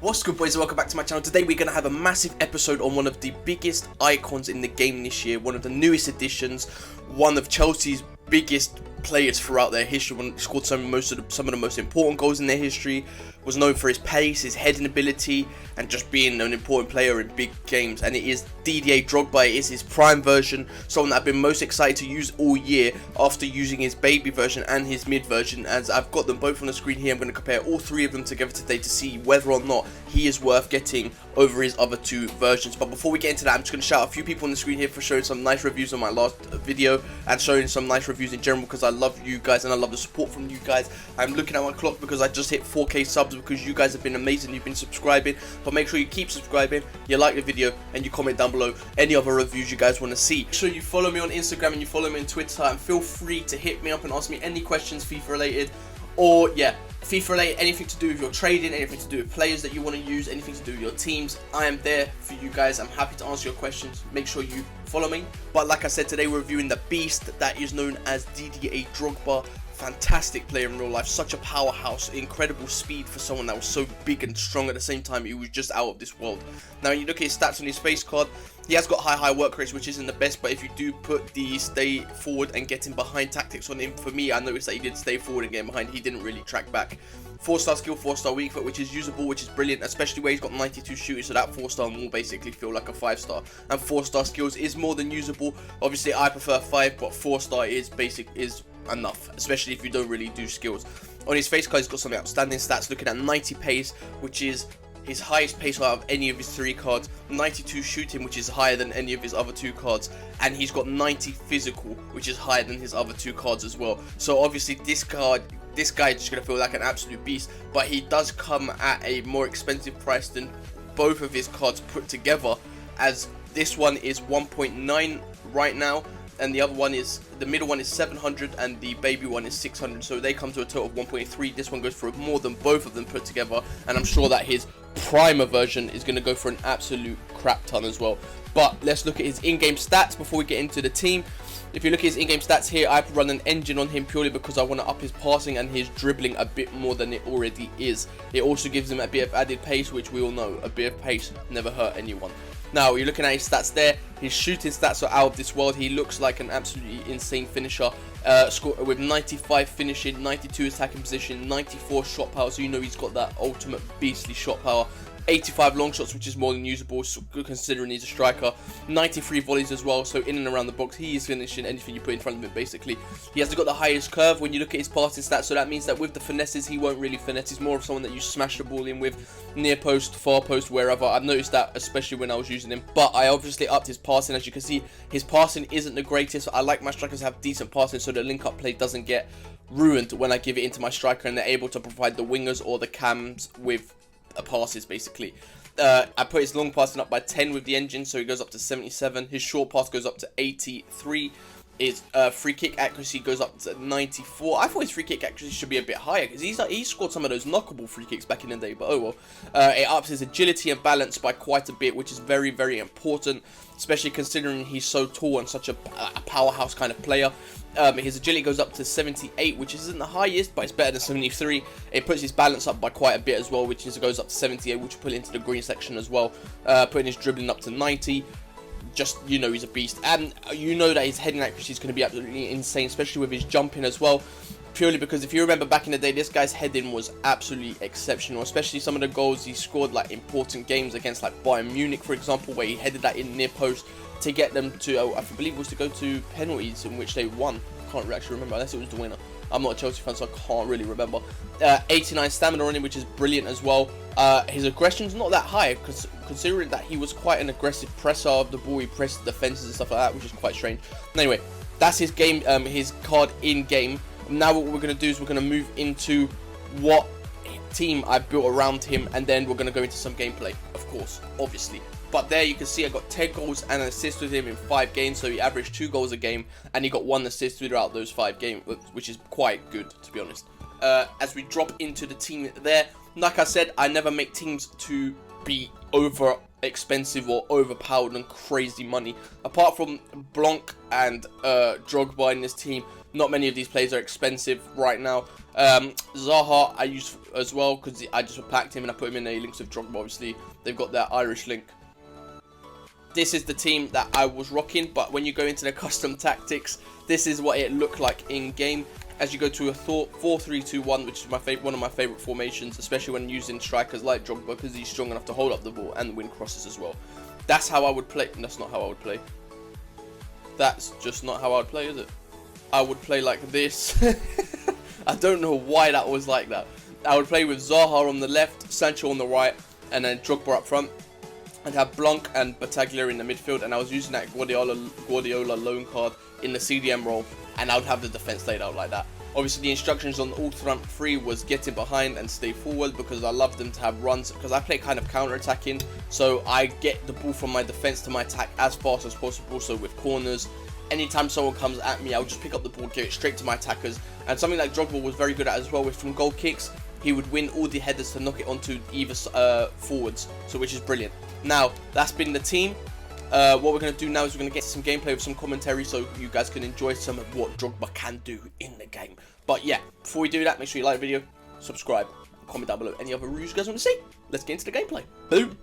What's good, boys, and welcome back to my channel. Today we're going to have a massive episode on one of the biggest icons in the game this year, one of the newest additions, one of Chelsea's biggest players throughout their history, scored some of the most important goals in their history, was known for his pace, his heading ability, and just being an important player in big games. And it is Didier Drogba. It is his prime version, someone that I've been most excited to use all year after using his baby version and his mid version. As I've got them both on the screen here, I'm going to compare all three of them together today to see whether or not he is worth getting over his other two versions. But before we get into that, I'm just going to shout out a few people on the screen here for showing some nice reviews on my last video and showing some nice reviews in general, because I love you guys and I love the support from you guys. I'm looking at my clock because I just hit 4K subs because you guys have been amazing. You've been subscribing, but make sure you keep subscribing, you like the video, and you comment down below any other reviews you guys want to see. Make sure you follow me on Instagram and you follow me on Twitter, and feel free to hit me up and ask me any questions FIFA related, or FIFA related, anything to do with your trading, anything to do with players that you want to use, anything to do with your teams. I am there for you guys. I'm happy to answer your questions. Make sure you follow me. But like I said, today we're reviewing the beast that is known as Didier Drogba. Fantastic player in real life, such a powerhouse, incredible speed for someone that was so big and strong at the same time. He was just out of this world. Now, when you look at his stats on his face card, he has got high work rates, which isn't the best, but if you do put the stay forward and getting behind tactics on him, for me, I noticed that he did stay forward and get behind. He didn't really track back. 4-star skill, 4-star weak foot, which is usable, which is brilliant, especially where he's got 92 shooting, so that 4-star will basically feel like a 5-star. And 4-star skills is more than usable. Obviously, I prefer 5, but 4-star is enough, especially if you don't really do skills. On his face card, he's got some outstanding stats, looking at 90 pace, which is his highest pace out of any of his 3 cards, 92 shooting, which is higher than any of his other 2 cards, and he's got 90 physical, which is higher than his other 2 cards as well. So obviously this guy is just going to feel like an absolute beast, but he does come at a more expensive price than both of his cards put together, as this one is 1.9 right now, and the other one is, the middle one is 700 and the baby one is 600, so they come to a total of 1.3. This one goes for more than both of them put together, and I'm sure that his primer version is going to go for an absolute crap ton as well. But let's look at his in-game stats before we get into the team. If you look at his in-game stats here, I've run an engine on him purely because I want to up his passing and his dribbling a bit more than it already is. It also gives him a bit of added pace, which we all know, a bit of pace never hurt anyone. Now, you're looking at his stats there. His shooting stats are out of this world. He looks like an absolutely insane finisher. With 95 finishing, 92 attacking position, 94 shot power. So you know he's got that ultimate beastly shot power. 85 long shots, which is more than usable, so good considering he's a striker. 93 volleys as well, so in and around the box, he is finishing anything you put in front of him, basically. He has got the highest curve when you look at his passing stats, so that means that with the finesses, he won't really finesse. He's more of someone that you smash the ball in with, near post, far post, wherever. I've noticed that, especially when I was using him, but I obviously upped his passing. As you can see, his passing isn't the greatest. I like my strikers to have decent passing, so the link-up play doesn't get ruined when I give it into my striker, and they're able to provide the wingers or the cams with passes, basically. I put his long passing up by 10 with the engine, so he goes up to 77. His short pass goes up to 83. His free kick accuracy goes up to 94. I thought his free kick accuracy should be a bit higher, because he scored some of those knockable free kicks back in the day, but oh well. It ups his agility and balance by quite a bit, which is very, very important, especially considering he's so tall and such a powerhouse kind of player. His agility goes up to 78, which isn't the highest, but it's better than 73. It puts his balance up by quite a bit as well, which goes up to 78, which will put it into the green section as well. Putting his dribbling up to 90. Just, you know, he's a beast. And you know that his heading accuracy is going to be absolutely insane, especially with his jumping as well. Purely because if you remember back in the day, this guy's heading was absolutely exceptional, especially some of the goals he scored, like important games against like Bayern Munich, for example, where he headed that in near post to get them to, I believe it was to go to penalties, in which they won. I can't actually remember, unless it was the winner. I'm not a Chelsea fan, so I can't really remember. 89 stamina on him, which is brilliant as well. His aggression's not that high, because considering that he was quite an aggressive presser of the ball, he pressed defenses and stuff like that, which is quite strange. Anyway, that's his game, his card in game. Now what we're going to do is we're going to move into what team I built around him, and then we're going to go into some gameplay, of course, obviously. But there you can see I got 10 goals and an assist with him in 5 games, so he averaged 2 goals a game, and he got 1 assist throughout those 5 games, which is quite good, to be honest. As we drop into the team there, like I said, I never make teams to be over expensive or overpowered and crazy money. Apart from Blanc and Drogba in this team, Not many of these players are expensive right now. Zaha I use as well because I just packed him and I put him in a links with Drogba. Obviously, they've got their Irish link. This is the team that I was rocking, but when you go into the custom tactics, this is what it looked like in game. As you go to a 4-3-2-1, which is one of my favourite formations, especially when using strikers like Drogba because he's strong enough to hold up the ball and win crosses as well. That's how I would play. That's not how I would play. That's just not how I would play, is it? I would play like this. I don't know why that was like that. I would play with Zaha on the left, Sancho on the right, and then Drogba up front. I'd have Blanc and Battaglia in the midfield, and I was using that Guardiola loan card in the CDM role, and I would have the defence laid out like that. Obviously, the instructions on all front three was get in behind and stay forward because I love them to have runs because I play kind of counter-attacking, so I get the ball from my defence to my attack as fast as possible. So with corners, anytime someone comes at me, I'll just pick up the ball, get it straight to my attackers. And something like Drogba was very good at as well, with from goal kicks, he would win all the headers to knock it onto either forwards, so which is brilliant. Now, that's been the team. What we're going to do now is we're going to get some gameplay with some commentary so you guys can enjoy some of what Drogba can do in the game. But yeah, before we do that, make sure you like the video, subscribe, comment down below any other reviews you guys want to see. Let's get into the gameplay. Boom!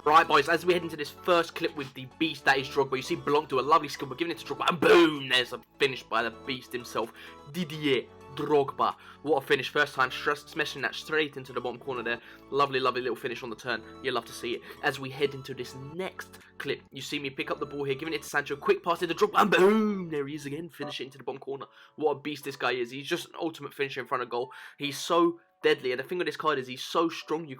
Right, boys, as we head into this first clip with the beast that is Drogba, you see Blanc do a lovely skill, we're giving it to Drogba, and boom, there's a finish by the beast himself, Didier Drogba. What a finish, first time, smashing that straight into the bottom corner there. Lovely, lovely little finish on the turn, you'll love to see it. As we head into this next clip, you see me pick up the ball here, giving it to Sancho, quick pass into Drogba, and boom, there he is again, finish it into the bottom corner. What a beast this guy is, he's just an ultimate finisher in front of goal. He's so deadly, and the thing with this card is he's so strong, he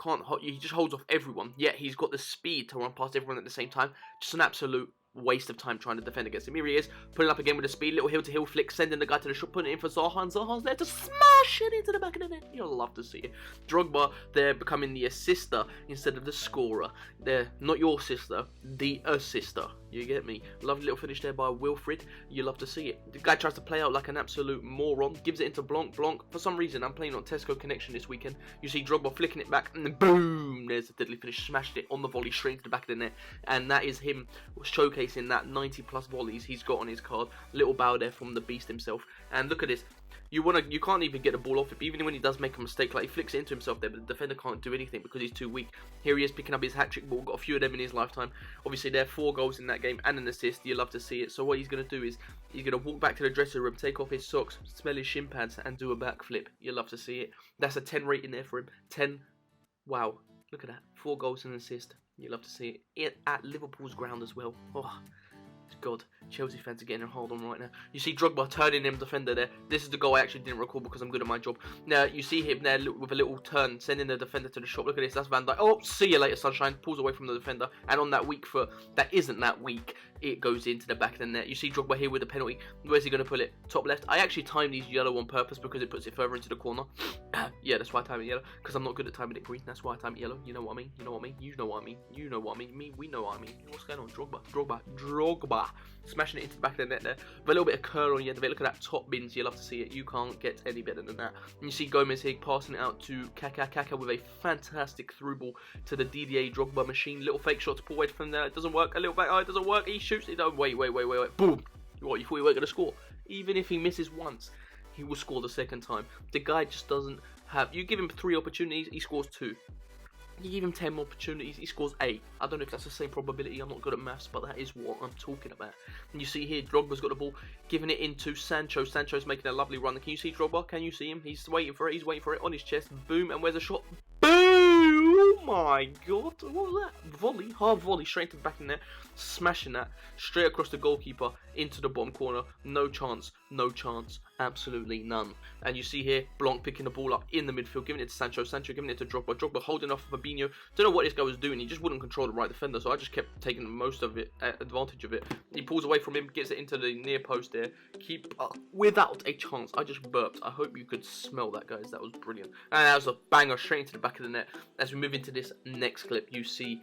just holds off everyone, yet he's got the speed to run past everyone at the same time. Just an absolute waste of time trying to defend against him. Here he is, pulling up again with the speed, little heel to heel flick, sending the guy to the shot, putting it in for Zaha, and Zaha's there to smash it into the back of the net. You'll love to see it. Drogba, they're becoming the assister instead of the scorer. They're not your sister, the assister. You get me? Lovely little finish there by Wilfred. You love to see it. The guy tries to play out like an absolute moron, gives it into Blanc. Blanc, for some reason, I'm playing on Tesco Connection this weekend. You see Drogba flicking it back, and then boom, there's the deadly finish. Smashed it on the volley straight into the back of the net, and that is him showcasing that 90+ volleys he's got on his card. Little bow there from the beast himself. And look at this. You can't even get the ball off it, but even when he does make a mistake, like he flicks it into himself there, but the defender can't do anything because he's too weak. Here he is picking up his hat-trick ball, got a few of them in his lifetime. Obviously, there are 4 goals in that game and an assist. You love to see it. So what he's going to do is he's going to walk back to the dressing room, take off his socks, smell his shin pads, and do a backflip. You love to see it. That's a 10 rating there for him. 10. Wow. Look at that. 4 goals and an assist. You love to see it. At Liverpool's ground as well. Oh. God, Chelsea fans are getting a hold on right now. You see Drogba turning him defender there. This is the goal I actually didn't recall because I'm good at my job. Now, you see him there with a little turn, sending the defender to the shot. Look at this, that's Van Dijk. Oh, see you later, sunshine. Pulls away from the defender. And on that weak foot, that isn't that weak, it goes into the back of the net. You see Drogba here with the penalty. Where's he going to pull it? Top left. I actually timed these yellow on purpose because it puts it further into the corner. Yeah, that's why I time it yellow. Because I'm not good at timing it green. That's why I time it yellow. You know what I mean? You know what I mean? You know what I mean? You know what I mean? We know what I mean. What's going on? Drogba. Smashing it into the back of the net there. With a little bit of curl on the end of it. Look at that top bins. You love to see it. You can't get any better than that. And you see Gomez here passing it out to Kaka. Kaka with a fantastic through ball to the Didier Drogba machine. Little fake shot to pull away from there. It doesn't work. A little back. Oh, it doesn't work. He shoots it. Oh, wait. Boom. What, you thought you weren't going to score? Even if he misses once, he will score the second time. The guy just doesn't have... You give him 3 opportunities, he scores 2. You give him 10 opportunities, he scores 8. I don't know if that's the same probability, I'm not good at maths, but that is what I'm talking about. And you see here, Drogba's got the ball, giving it into Sancho. Sancho's making a lovely run. Can you see Drogba? Can you see him? He's waiting for it on his chest. Boom, and where's a shot? Boom! Oh my god, what was that? Volley, hard volley, straight to the back in there. Smashing that, straight across the goalkeeper, into the bottom corner. No chance, absolutely none. And you see here, Blanc picking the ball up in the midfield, giving it to Sancho, Sancho giving it to Drogba, Drogba holding off Fabinho. Don't know what this guy was doing, he just wouldn't control the right defender, so I just kept taking most of it, advantage of it. He pulls away from him, gets it into the near post there, without a chance. I just burped. I hope you could smell that, guys. That was brilliant. And that was a banger straight into the back of the net. As we move into this next clip, you see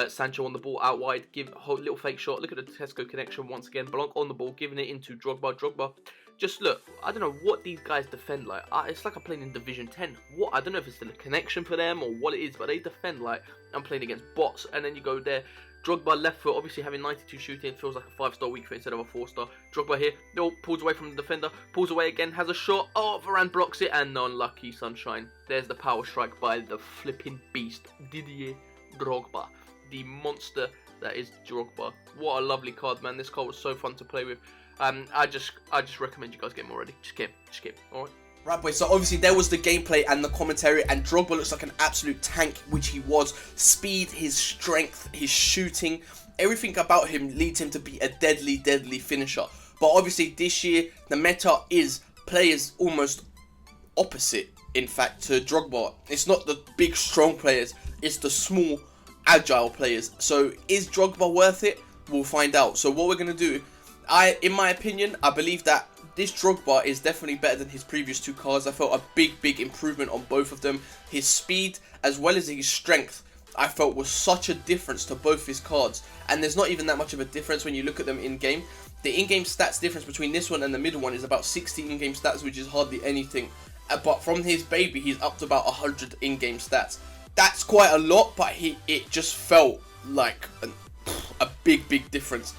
Sancho on the ball out wide, give a little fake shot. Look at the Tesco connection once again. Blanc on the ball, giving it into Drogba. Drogba, just look, I don't know what these guys defend like. It's like I'm playing in Division 10. What? I don't know if it's the connection for them or what it is, but they defend like I'm playing against bots. And then you go there, Drogba left foot, obviously having 92 shooting, feels like a 5-star weak foot instead of a 4-star. Drogba here, no, pulls away from the defender, pulls away again, has a shot, oh, Varane blocks it, and unlucky Sunshine. There's the power strike by the flipping beast, Didier Drogba. The monster that is Drogba. What a lovely card, man. This card was so fun to play with. I just recommend you guys get him already. Just get him, alright? Right, boys, so obviously there was the gameplay and the commentary, and Drogba looks like an absolute tank, which he was. Speed, his strength, his shooting, everything about him leads him to be a deadly, deadly finisher. But obviously this year, the meta is players almost opposite, in fact, to Drogba. It's not the big, strong players, it's the small, agile players. So is Drogba worth it? We'll find out. So what we're going to do, in my opinion, I believe that this Drogba is definitely better than his previous two cards. I felt a big improvement on both of them. His speed as well as his strength, I felt was such a difference to both his cards. And there's not even that much of a difference when you look at them in-game. The in-game stats difference between this one and the middle one is about 60 in-game stats, which is hardly anything. But from his baby, he's up to about 100 in-game stats. That's quite a lot, but it just felt like a big difference.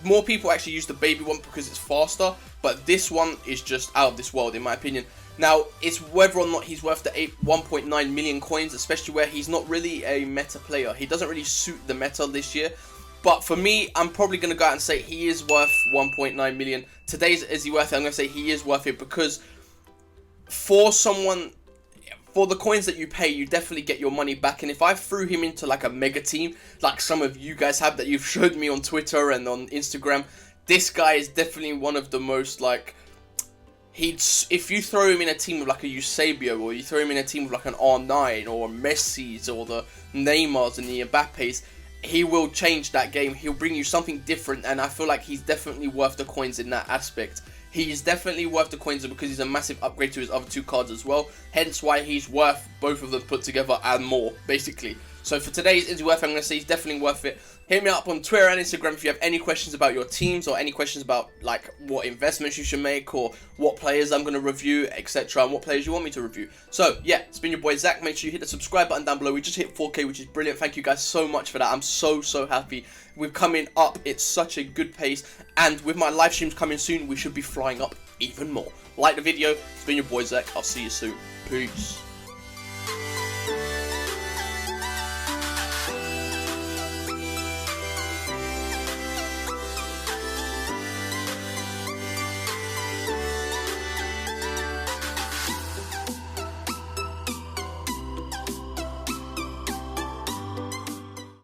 More people actually use the baby one because it's faster, but this one is just out of this world in my opinion. Now, it's whether or not he's worth the 1.9 million coins, especially where he's not really a meta player. He doesn't really suit the meta this year. But for me, I'm probably going to go out and say he is worth 1.9 million. Today's is he worth it? I'm going to say he is worth it because for the coins that you pay, you definitely get your money back. And if I threw him into like a mega team, like some of you guys have that you've showed me on Twitter and on Instagram, this guy is definitely one of the most like, if you throw him in a team with like a Eusebio, or you throw him in a team with like an R9 or Messi's or the Neymars and the Mbappes, he will change that game. He'll bring you something different, and I feel like he's definitely worth the coins in that aspect. He is definitely worth the coins because he's a massive upgrade to his other two cards as well. Hence why he's worth both of them put together and more, basically. So for today's Is He Worth It, I'm going to say he's definitely worth it. Hit me up on Twitter and Instagram if you have any questions about your teams, or any questions about like what investments you should make, or what players I'm going to review, etc. and what players you want me to review. So yeah, it's been your boy Zach. Make sure you hit the subscribe button down below. We just hit 4K, which is brilliant. Thank you guys so much for that. I'm so happy. We're coming up. It's such a good pace, and with my live streams coming soon, we should be flying up even more. Like the video. It's been your boy Zach. I'll see you soon. Peace.